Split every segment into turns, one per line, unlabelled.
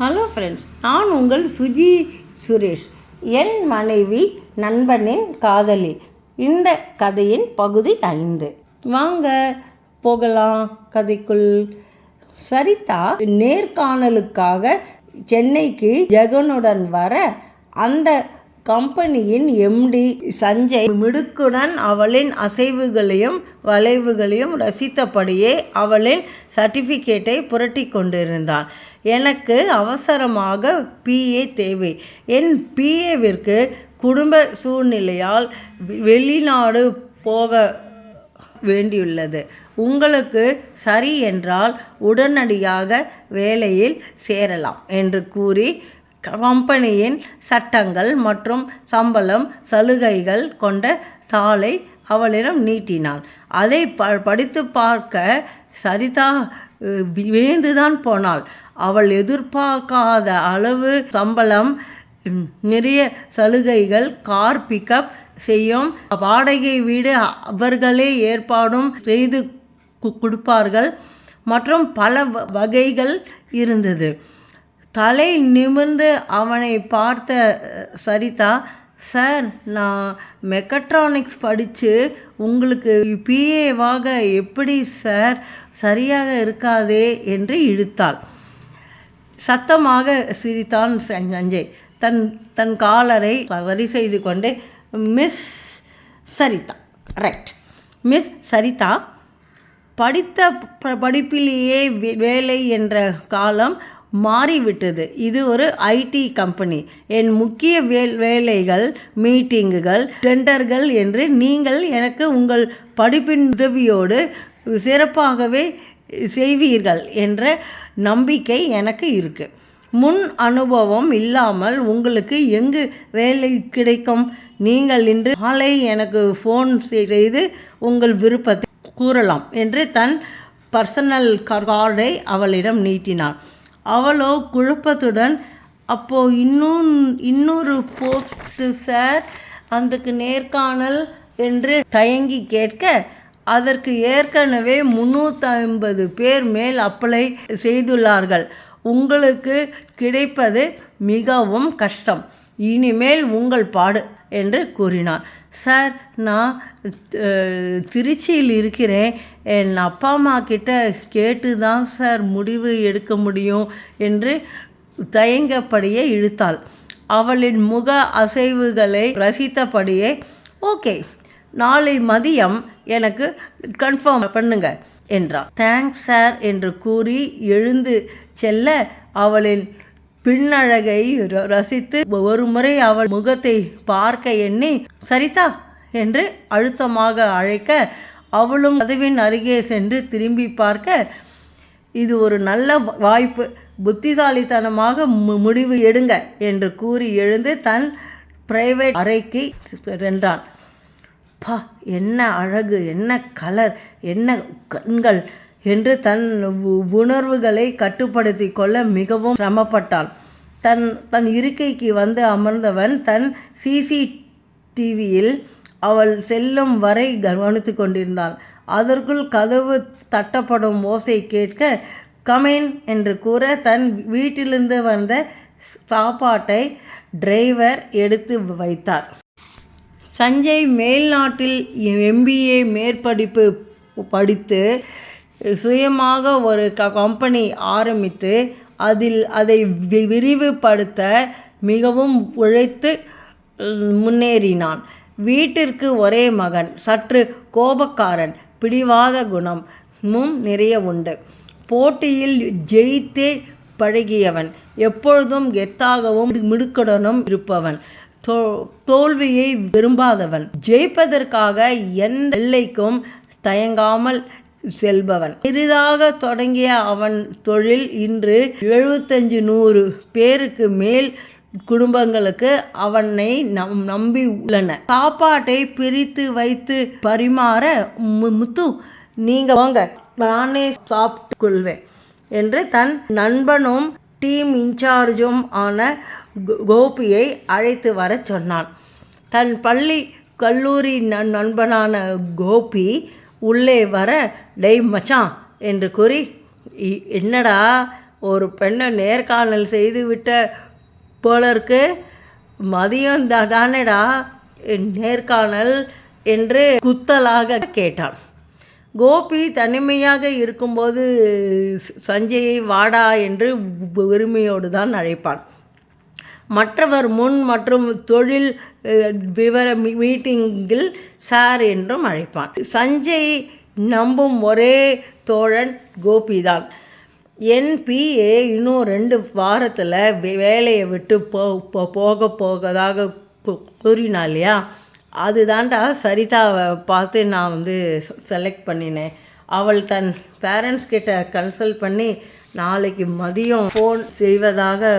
Hello friends, நான் உங்கள் சுஜி சுரேஷ். என் மனைவி நண்பனின் காதலி. இந்த கதையின் பகுதி 5. வாங்க போகலாம் கதைக்குள். சரிதா நேர்காணலுக்காக சென்னைக்கு ஜெகனுடன் வர, அந்த கம்பெனியின் எம்டி சஞ்சய் மிடுக்குடன் அவளின் அசைவுகளையும் வளைவுகளையும் ரசித்தபடியே அவளின் சர்டிஃபிகேட்டை புரட்டி கொண்டிருந்தான். எனக்கு அவசரமாக பிஏ தேவை. என் பிஏவிற்கு குடும்ப சூழ்நிலையால் வெளிநாடு போக வேண்டியுள்ளது. உங்களுக்கு சரி என்றால் உடனடியாக வேலையில் சேரலாம் என்று கூறி கம்பெனியின் சட்டங்கள் மற்றும் சம்பளம் சலுகைகள் கொண்ட தாளை அவளிடம் நீட்டினான். அதை படித்து பார்க்க சரிதா வியந்துதான் போனாள். அவள் எதிர்பார்க்காத அளவு சம்பளம், நிறைய சலுகைகள், கார் பிக்கப் செய்யும் வாடகை வீடு அவர்களே ஏற்பாடும் செய்து கொடுப்பார்கள் மற்றும் பல வகைகள் இருந்தது. தலை நிமிர்ந்து அவனை பார்த்த சரிதா, சார், நான் மெக்கட்ரானிக்ஸ் படித்து உங்களுக்கு பிஏவாக எப்படி சார்? சரியாக இருக்காதே என்று இழுத்தாள். சத்தமாக சிரித்தான் சஞ்சய். தன் காலரை சரி செய்து கொண்டு, மிஸ் சரிதா, ரைட், மிஸ் சரிதா, படித்த படிப்பிலேயே வேலை என்ற காலம் மாறிவிட்டது. இது ஒரு ஐடி கம்பெனி. என் முக்கிய வேலைகள், மீட்டிங்குகள், டெண்டர்கள் என்று நீங்கள் எனக்கு உங்கள் படிப்பின் உதவியோடு சிறப்பாகவே செய்வீர்கள் என்ற நம்பிக்கை எனக்கு இருக்குது. முன் அனுபவம் இல்லாமல் உங்களுக்கு எங்கு வேலை கிடைக்கும்? நீங்கள் இன்று நாளை எனக்கு ஃபோன் செய்து உங்கள் விருப்பத்தை கூறலாம் என்று தன் பர்சனல் கார்டை அவளிடம் நீட்டினான். அவளோ குழப்பத்துடன், அப்போ இன்னொரு போஸ்ட்டு சார், அதுக்கு நேர்காணல் என்று தயங்கி கேட்க, அதற்கு ஏற்கனவே 350 பேர் மேல் அப்ளை செய்துள்ளார்கள். உங்களுக்கு கிடைப்பது மிகவும் கஷ்டம். இனிமேல் உங்கள் பாடு என்று கூறினான். சார், நான் திருச்சியில் இருக்கிறேன். என் அப்பா அம்மா கிட்ட கேட்டு தான் சார் முடிவு எடுக்க முடியும் என்று தயங்கப்படியே இழுத்தாள். அவளின் முக அசைவுகளை ரசித்தபடியே, ஓகே, நாளை மதியம் எனக்கு கன்ஃபார்ம் பண்ணுங்க என்றார். தேங்க்ஸ் சார் என்று கூறி எழுந்து செல்ல, அவளின் பின்னழகை ரசித்து ஒரு முறை அவள் முகத்தை பார்க்க எண்ணி, சரிதா என்று அழுத்தமாக அழைக்க, அவளும் கதவின் அருகே சென்று திரும்பி பார்க்க, இது ஒரு நல்ல வாய்ப்பு, புத்திசாலித்தனமாக முடிவு எடுங்க என்று கூறி எழுந்து தன் பிரைவேட் அறைக்கு சென்றான். பா, என்ன அழகு, என்ன கலர், என்ன கண்கள் என்று தன் உணர்வுகளை கட்டுப்படுத்தி கொள்ள மிகவும் சிரமப்பட்டான். தன் இருக்கைக்கு வந்து அமர்ந்தவன் தன் சிசிடிவியில் அவள் செல்லும் வரை கவனித்து கொண்டிருந்தான். அதற்குள் கதவு தட்டப்படும் ஓசை கேட்க, கமேன் என்று கூற, தன் வீட்டிலிருந்து வந்த சாப்பாட்டை டிரைவர் எடுத்து வைத்தார். சஞ்சய் மேல்நாட்டில் MBA மேற்படிப்பு படித்து சுயமாக ஒரு கம்பெனி ஆரம்பித்து அதை விரிவுபடுத்த மிகவும் உழைத்து முன்னேறினான். வீட்டிற்கு ஒரே மகன், சற்று கோபக்காரன், பிடிவாத குணமும் நிறைய உண்டு. போட்டியில் ஜெயித்தே பழகியவன், எப்பொழுதும் கெத்தாகவும் மிடுக்குடனும் இருப்பவன், தோல்வியை விரும்பாதவன், ஜெயிப்பதற்காக எந்த எல்லைக்கும் தயங்காமல் செல்பவன். பெரிதாக தொடங்கிய அவன் தொழில் இன்று 75-100 பேருக்கு மேல் குடும்பங்களுக்கு அவனை நம்பி உள்ளன. சாப்பாட்டை பிரித்து வைத்து பரிமாற, முத்து, நீங்க வாங்க, நானே சாப்பிட்டு கொள்வேன் என்று தன் நண்பனும் டீம் இன்சார்ஜும் ஆன கோபியை அழைத்து வர சொன்னான். தன் பள்ளி கல்லூரி நண்பனான கோபி உள்ளே வர, டேய் மச்சான் என்று கூறி, என்னடா ஒரு பெண்ணை நேர்காணல் செய்துவிட்ட போலருக்கு. மதியம் தானேடா நேர்காணல் என்று குத்தலாக கேட்டான். கோபி தனிமையாக இருக்கும்போது சஞ்சயை வாடா என்று உரிமையோடு தான் அழைப்பான். மற்றவர் முன் மற்றும் தொழில் விவர மீட்டிங்கில் சார் என்றும் அழைப்பான். சஞ்சய் நம்பும் ஒரே தோழன் கோபிதான். என்பிஏ இன்னும் 2 வாரத்தில் வேலையை விட்டு போகதாக கூறினா இல்லையா, அதுதான்டா சரிதாவை பார்த்து நான் செலக்ட் பண்ணினேன். அவள் தன் பேரண்ட்ஸ் கிட்ட கன்சல்ட் பண்ணி நாளைக்கு மதியம் ஃபோன் செய்வதாக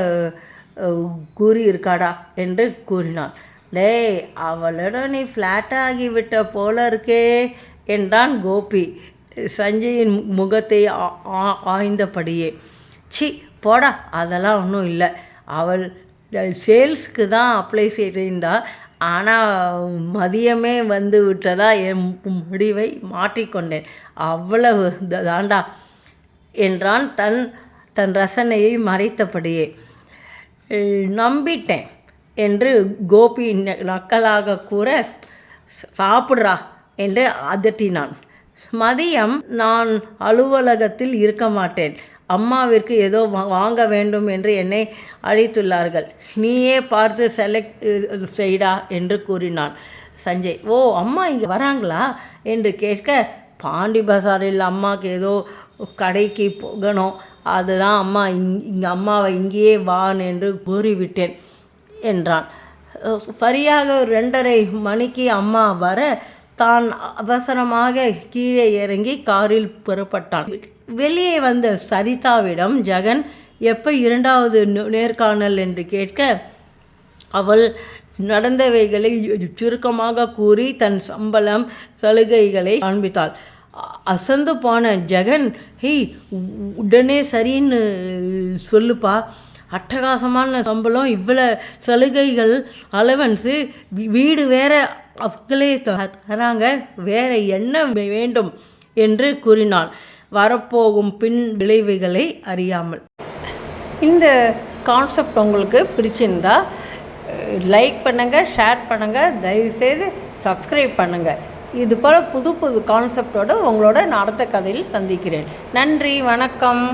கூறியிருக்காடா என்று கூறினாள். டேய், அவளிடம் நீ ஃப்ளாட்டாகிவிட்ட போல இருக்கே என்றான் கோபி சஞ்சயின் முகத்தை ஆய்ந்தபடியே. சி போடா, அதெல்லாம் ஒன்றும் இல்லை. அவள் சேல்ஸுக்கு தான் அப்ளை செய்திருந்தாள். ஆனால் மதியமே வந்து விட்டதா என் முடிவை மாற்றிக்கொண்டேன். அவ்வளவு தாண்டா என்றான் தன் ரசனையை மறைத்தபடியே. நம்பிட்டேன் என்று கோபி நக்கலாக கூற, சாப்பிட்றா என்று அதட்டினான். மதியம் நான் அலுவலகத்தில் இருக்க மாட்டேன். அம்மாவிற்கு ஏதோ வாங்க வேண்டும் என்று என்னை அழைத்துள்ளார்கள். நீயே பார்த்து செலக்ட் செய்டா என்று கூறினான் சஞ்சய். ஓ, அம்மா இங்கே வராங்களா என்று கேட்க, பாண்டி பசாரில் அம்மாவுக்கு ஏதோ கடைக்கு போகணும், அதுதான் அம்மா அம்மாவை இங்கேயே வான் என்று கூறிவிட்டேன் என்றான். சரியாக 2:30 மணிக்கு அம்மா வர தான் அவசரமாக கீழே இறங்கி காரில் புறப்பட்டான். வெளியே வந்த சரிதாவிடம் ஜெகன் எப்போ 2வது நேர்காணல் என்று கேட்க, அவள் நடந்தவைகளை சுருக்கமாக கூறி தன் சம்பளம் சலுகைகளை காண்பித்தாள். அசந்து போன ஜெகன், ஹேய், உடனே சரின்னு சொல்லுப்பா, அட்டகாசமான சம்பளம், இவ்வளோ சலுகைகள், அலவன்ஸு, வீடு வேற அவங்களே தராங்க, வேற என்ன வேண்டும் என்று கூறினாள், வரப்போகும் பின் விளைவுகளை அறியாமல். இந்த கான்செப்ட் உங்களுக்கு பிடிச்சிருந்தா லைக் பண்ணுங்கள், ஷேர் பண்ணுங்கள், தயவுசெய்து சப்ஸ்கிரைப் பண்ணுங்கள். இது போல் புது கான்செப்டோடு உங்களோட நான் அடுத்த கதையில் சந்திக்கிறேன். நன்றி, வணக்கம்.